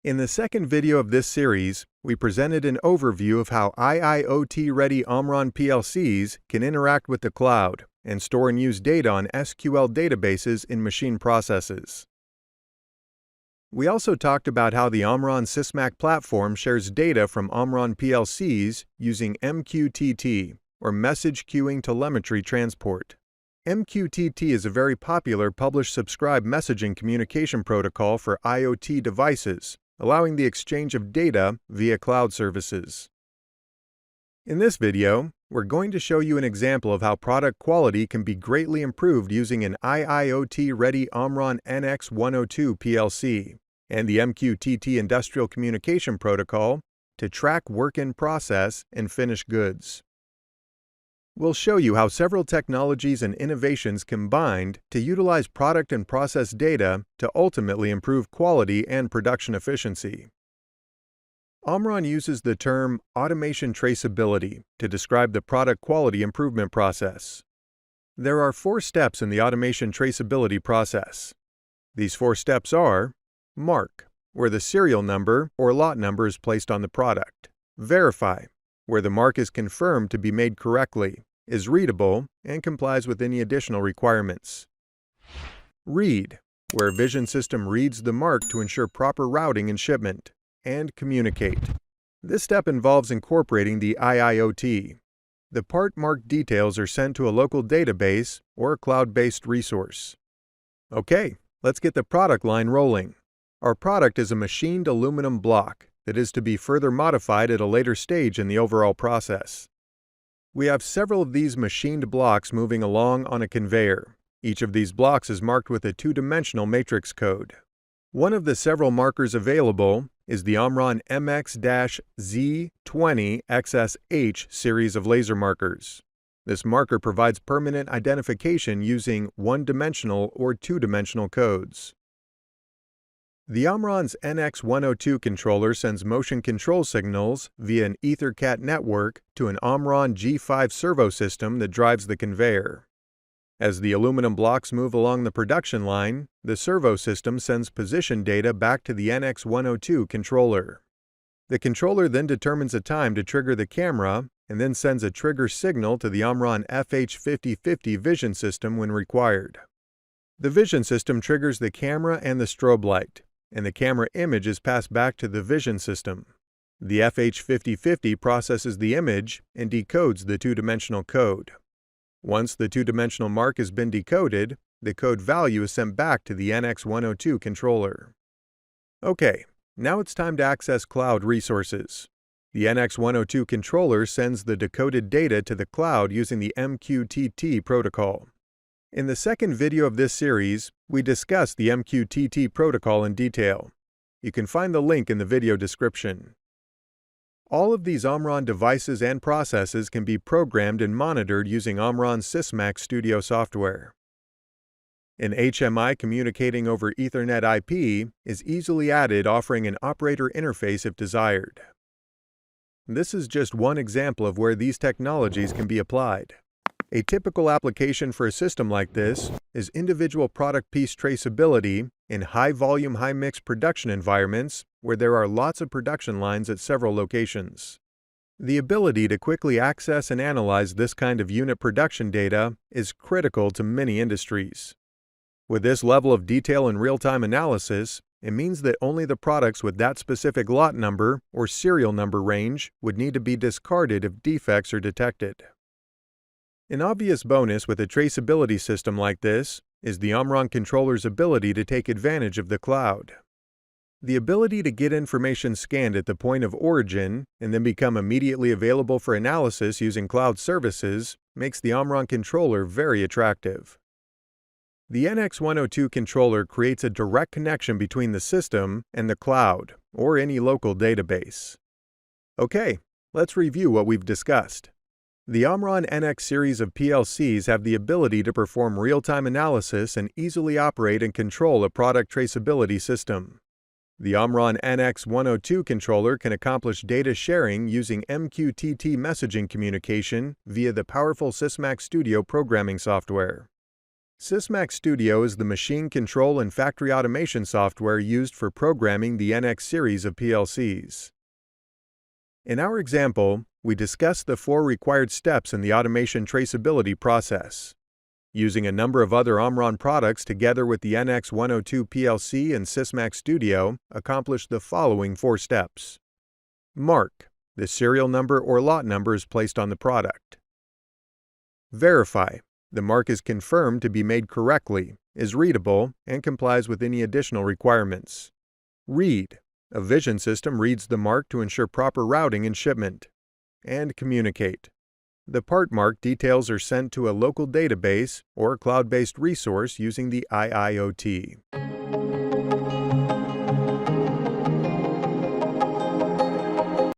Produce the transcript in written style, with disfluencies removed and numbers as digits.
In the second video of this series, we presented an overview of how IIoT-ready Omron PLCs can interact with the cloud and store and use data on SQL databases in machine processes. We also talked about how the Omron Sysmac platform shares data from Omron PLCs using MQTT, or Message Queuing Telemetry Transport. MQTT is a very popular publish-subscribe messaging communication protocol for IoT devices, allowing the exchange of data via cloud services. In this video, we're going to show you an example of how product quality can be greatly improved using an IIoT-ready Omron NX102 PLC and the MQTT Industrial Communication Protocol to track work in process and finished goods. We'll show you how several technologies and innovations combined to utilize product and process data to ultimately improve quality and production efficiency. Omron uses the term automation traceability to describe the product quality improvement process. There are 4 steps in the automation traceability process. These 4 steps are: mark, where the serial number or lot number is placed on the product; verify, where the mark is confirmed to be made correctly, is readable, and complies with any additional requirements; read, where a vision system reads the mark to ensure proper routing and shipment; and communicate. This step involves incorporating the IIoT. The part mark details are sent to a local database or a cloud-based resource. Okay, let's get the product line rolling. Our product is a machined aluminum block that is to be further modified at a later stage in the overall process. We have several of these machined blocks moving along on a conveyor. Each of these blocks is marked with a 2-dimensional matrix code. One of the several markers available is the Omron MX-Z20XSH series of laser markers. This marker provides permanent identification using 1-dimensional or 2-dimensional codes. The Omron's NX102 controller sends motion control signals via an EtherCAT network to an Omron G5 servo system that drives the conveyor. As the aluminum blocks move along the production line, the servo system sends position data back to the NX102 controller. The controller then determines a time to trigger the camera and then sends a trigger signal to the Omron FH5050 vision system when required. The vision system triggers the camera and the strobe light, and the camera image is passed back to the vision system. The FH5050 processes the image and decodes the 2-dimensional code. Once the 2-dimensional mark has been decoded, the code value is sent back to the NX102 controller. Okay, now it's time to access cloud resources. The NX102 controller sends the decoded data to the cloud using the MQTT protocol. In the second video of this series, we discussed the MQTT protocol in detail. You can find the link in the video description. All of these Omron devices and processes can be programmed and monitored using Omron Sysmac Studio software. An HMI communicating over Ethernet IP is easily added, offering an operator interface if desired. This is just one example of where these technologies can be applied. A typical application for a system like this is individual product piece traceability in high-volume, high-mix production environments where there are lots of production lines at several locations. The ability to quickly access and analyze this kind of unit production data is critical to many industries. With this level of detail and real-time analysis, it means that only the products with that specific lot number or serial number range would need to be discarded if defects are detected. An obvious bonus with a traceability system like this is the Omron controller's ability to take advantage of the cloud. The ability to get information scanned at the point of origin and then become immediately available for analysis using cloud services makes the Omron controller very attractive. The NX102 controller creates a direct connection between the system and the cloud or any local database. Okay, let's review what we've discussed. The Omron NX series of PLCs have the ability to perform real-time analysis and easily operate and control a product traceability system. The Omron NX102 controller can accomplish data sharing using MQTT messaging communication via the powerful Sysmac Studio programming software. Sysmax Studio is the machine control and factory automation software used for programming the NX series of PLCs. In our example, we discussed the 4 required steps in the automation traceability process. Using a number of other Omron products together with the NX102 PLC and Sysmax Studio accomplish the following 4 steps. Mark. The serial number or lot number is placed on the product. Verify. The mark is confirmed to be made correctly, is readable, and complies with any additional requirements. Read. A vision system reads the mark to ensure proper routing and shipment. And communicate. The part mark details are sent to a local database or cloud-based resource using the IIoT.